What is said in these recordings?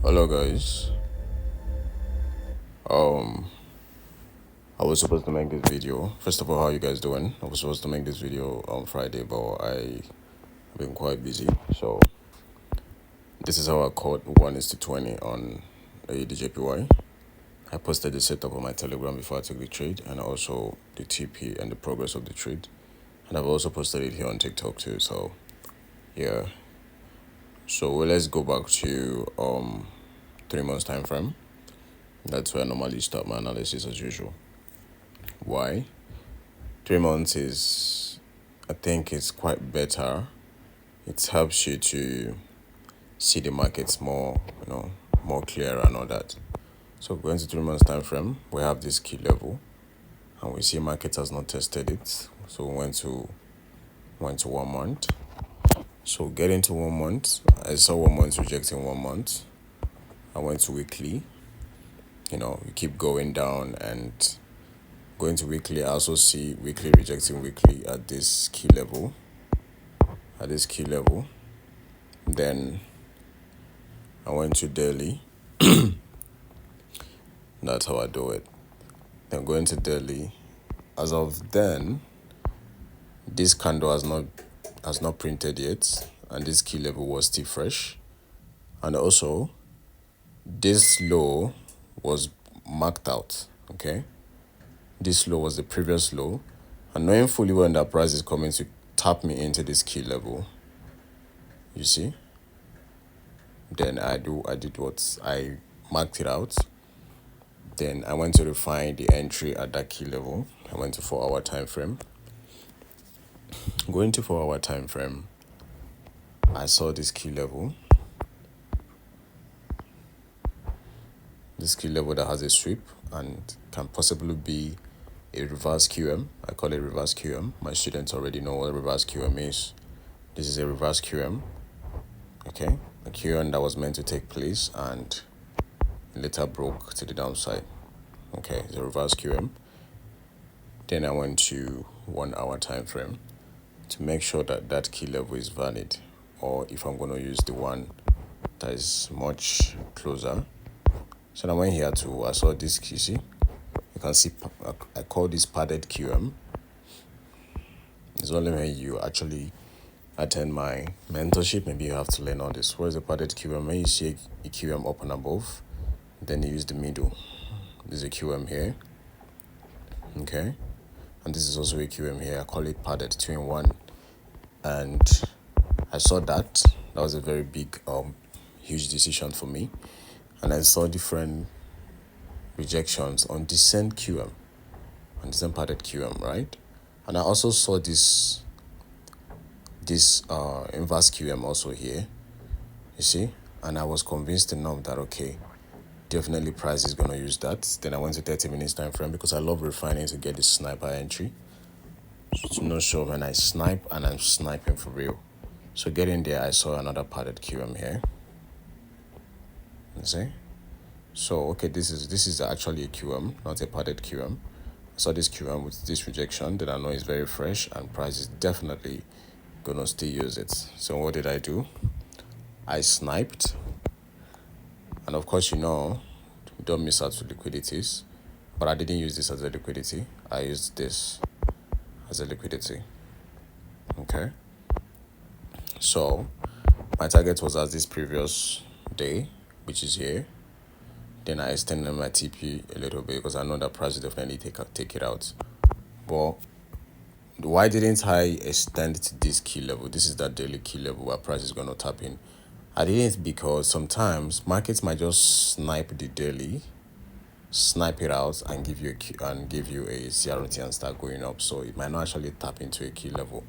Hello guys. Um I was supposed to make this video. First of all, how you guys doing? I was supposed to make this video on Friday, but I've been quite busy. So this is how I caught 1:20 on AUDJPY. I posted the setup on my Telegram before I took the trade, and also the TP and the progress of the trade. And I've also posted it here on TikTok too. So yeah. So let's go back to 3 months time frame. That's where I normally start my analysis as usual. Why? 3 months is, I think it's quite better. It helps you to see the markets more, more clear and all that. So going to 3 months time frame, we have this key level, and we see market has not tested it. So we went to 1 month. So getting to 1 month, I saw 1 month rejecting 1 month. I went to weekly. You keep going down and going to weekly. I also see weekly rejecting weekly at this key level. Then I went to daily. That's how I do it. Then going to daily. As of then, this candle has not printed yet, and this key level was still fresh. And also, this low was marked out. Okay, this low was the previous low, and knowing fully when that price is coming to tap me into this key level, you see. Then I did what I marked it out. Then I went to refine the entry at that key level. I went to 4 hour time frame. Going to 4 hour time frame, I saw this key level. This key level that has a sweep and can possibly be a reverse QM. I call it reverse QM. My students already know what reverse QM is. This is a reverse QM. Okay, a QM that was meant to take place and later broke to the downside. Okay, it's a reverse QM. Then I went to 1 hour time frame to make sure that that key level is valid, or if I'm going to use the one that is much closer. So I went here to, I saw this QC. You can see I call this padded QM. It's only when you actually attend my mentorship, maybe you have to learn all this. What is a padded QM? When you see a QM up and above, then you use the middle. There's a QM here. Okay. And this is also a QM here. I call it padded 2-in-1. And I saw that. That was a very big, huge decision for me. And I saw different rejections on descent QM, on descent padded QM, right? And I also saw this inverse QM also here, you see? And I was convinced enough that, okay, definitely price is going to use that. Then I went to 30 minutes time frame because I love refining to get this sniper entry. To not sure when I snipe, and I'm sniping for real. So getting there, I saw another padded QM here. You see? So okay, this is actually a QM, not a padded QM. I saw this QM with this rejection that I know is very fresh, and price is definitely gonna still use it. So what did I do? I sniped, and of course, don't miss out to liquidities, but I didn't use this as a liquidity. I used this as a liquidity. Okay. So my target was at this previous day, which is here. Then I extended my TP a little bit because I know that price will definitely take it out. But why didn't I extend to this key level? This is that daily key level where price is going to tap in. I didn't because sometimes markets might just snipe the daily, snipe it out, and give you a CRT and start going up. So it might not actually tap into a key level.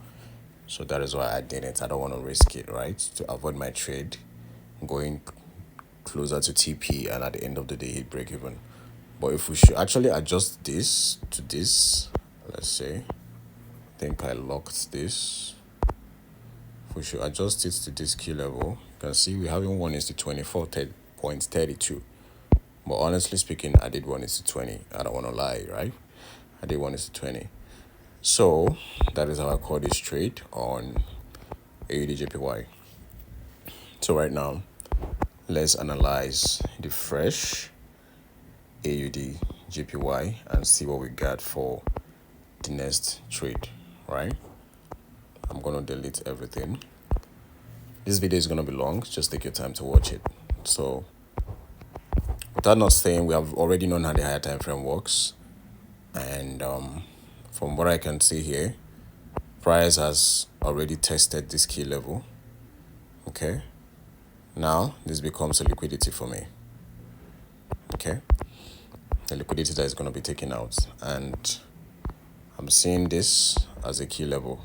So that is why I didn't. I don't want to risk it, right? To avoid my trade going closer to TP and at the end of the day hit break even. But if we should actually adjust this to this, let's say, I think I locked this. If we should adjust it to this key level, you can see we having 1:24.32. But honestly speaking, I did 1:20. I don't want to lie, right? I did 1:20. So that is how I call this trade on AUDJPY. So right now, let's analyze the fresh AUDJPY and see what we got for the next trade, right? I'm going to delete everything. This video is going to be long, just take your time to watch it. So without not saying, we have already known how the higher time frame works, and from what I can see here, price has already tested this key level. Okay, now this becomes a liquidity for me. Okay, the liquidity that is going to be taken out, and I'm seeing this as a key level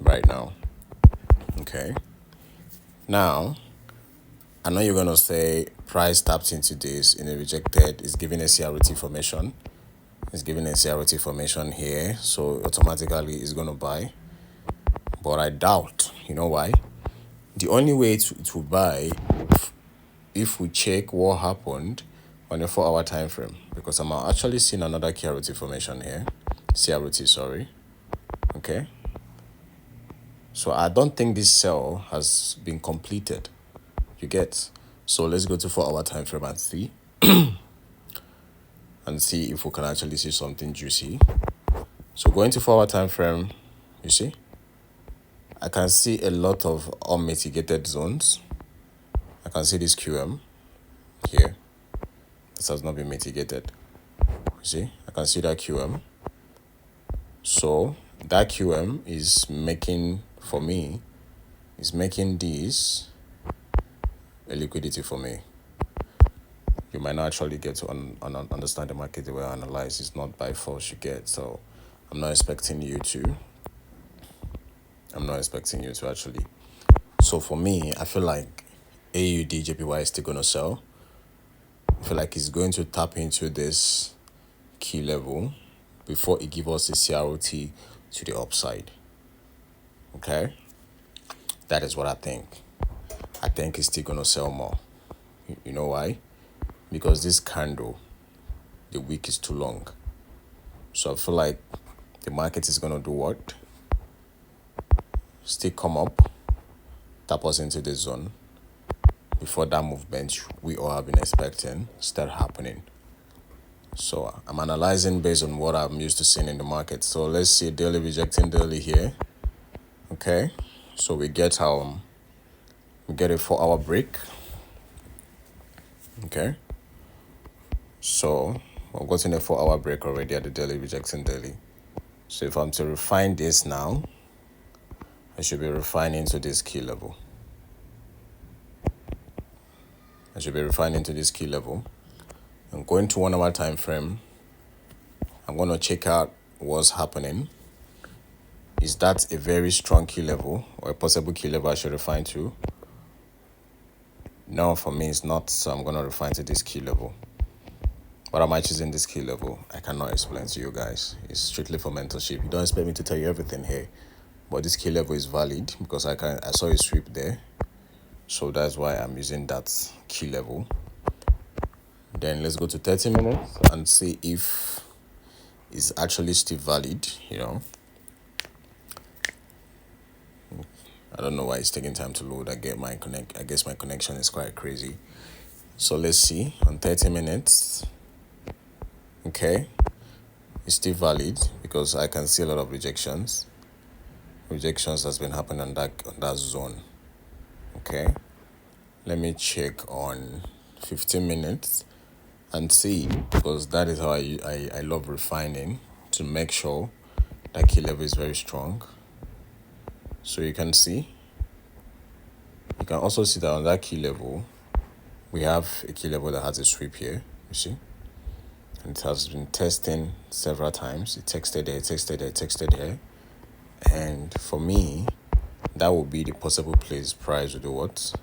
right now. Okay, now I know you're going to say price tapped into this in a rejected, is giving a CRT formation. It's giving a CRT formation here, so automatically it's going to buy. But I doubt. You know why? The only way to buy if we check what happened on a 4-hour time frame, because I'm actually seeing another CRT formation here. CRT, sorry. Okay. So I don't think this sell has been completed. You get? So let's go to 4-hour time frame and see. And see if we can actually see something juicy. So going to 4-hour time frame, you see, I can see a lot of unmitigated zones. I can see this QM here. This has not been mitigated. You see, I can see that QM. So that QM is making, for me, is making this a liquidity for me. You might not actually get to understand the market the way I analyze. It's not by force you get. So I'm not expecting you to actually. So for me, I feel like AUDJPY is still going to sell. I feel like it's going to tap into this key level before it gives us a CRT to the upside. Okay? That is what I think. I think it's still going to sell more. You know why? Because this candle, the wick is too long. So I feel like the market is going to do what? Still come up, tap us into this zone before that movement we all have been expecting start happening. So I'm analyzing based on what I'm used to seeing in the market. So let's see daily rejecting daily here. Okay, so we get a 4-hour break. Okay, so I've gotten a 4-hour break already at the daily rejecting daily. So if I'm to refine this now, I should be refining to this key level. I'm going to 1-hour time frame. I'm going to check out what's happening. Is that a very strong key level or a possible key level I should refine to? No, for me it's not, so I'm going to refine to this key level. Why am I choosing this key level? I cannot explain to you guys. It's strictly for mentorship. You don't expect me to tell you everything here. But this key level is valid because I saw a sweep there. So that's why I'm using that key level. Then let's go to 30 minutes and see if it's actually still valid, you know. I don't know why it's taking time to load. I guess my connection is quite crazy. So let's see on 30 minutes. Okay. It's still valid because I can see a lot of rejections. Rejections has been happening on that zone. Okay. Let me check on 15 minutes and see, because that is how I love refining to make sure that key level is very strong. So you can also see that on that key level, we have a key level that has a sweep here, you see. And it has been testing several times. It texted there. And for me, that will be the possible place price will do what?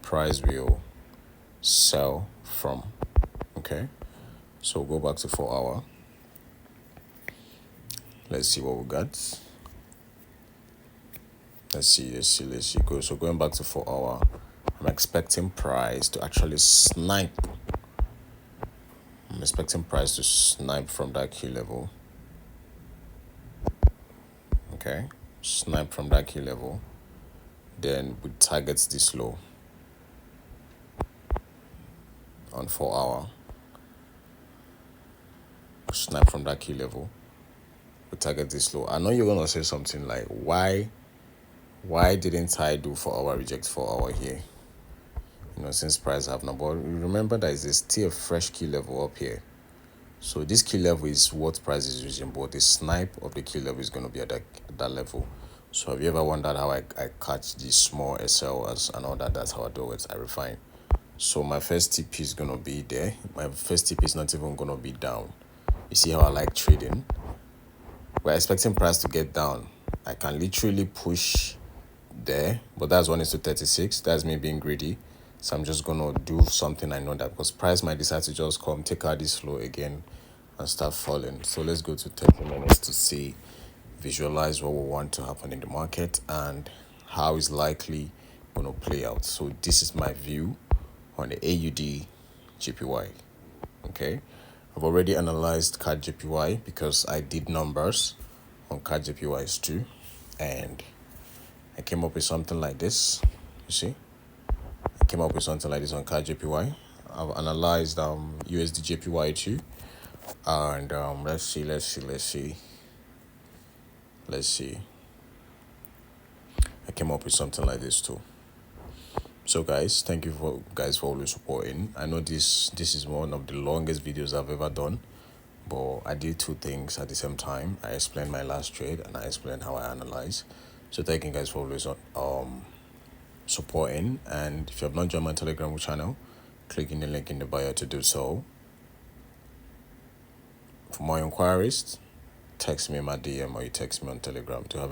Price will sell from. Okay. So go back to 4-hour. Let's see what we got. Let's see. Go. So going back to 4-hour, I'm expecting price to actually snipe. I'm expecting price to snipe from that key level. Okay. Snipe from that key level. then we target this low on 4 hour, snap from that key level, we target this low. I know you're gonna say something like, why didn't I do 4 hour reject 4 hour here, since price have now? But remember that there's still a fresh key level up here. So this key level is what price is using, but the snipe of the key level is going to be at that level. So have you ever wondered how I catch these small SLs and all that? That's how I do it. I refine. So my first TP is going to be there. My first TP is not even going to be down. You see how I like trading? We're expecting price to get down. I can literally push there, but that's 1:36. That's me being greedy. So I'm just gonna do something I know that, because price might decide to just come, take out this flow again and start falling. So let's go to 30 minutes to see, visualize what we want to happen in the market and how it's likely going to play out. So this is my view on the AUDJPY. Okay, I've already analyzed CAD-JPY because I did numbers on CAD-JPYs too, and I came up with something like this. You see, I came up with something like this on CAD-JPY. I've analyzed USD-JPY too, and let's see. I came up with something like this too. So guys, thank you for always supporting. I know this is one of the longest videos I've ever done, but I did two things at the same time. I explained my last trade and I explained how I analyze. So thank you guys for always supporting. And if you have not joined my Telegram channel, click in the link in the bio to do so. For more inquiries, text me in my DM or you text me on Telegram to have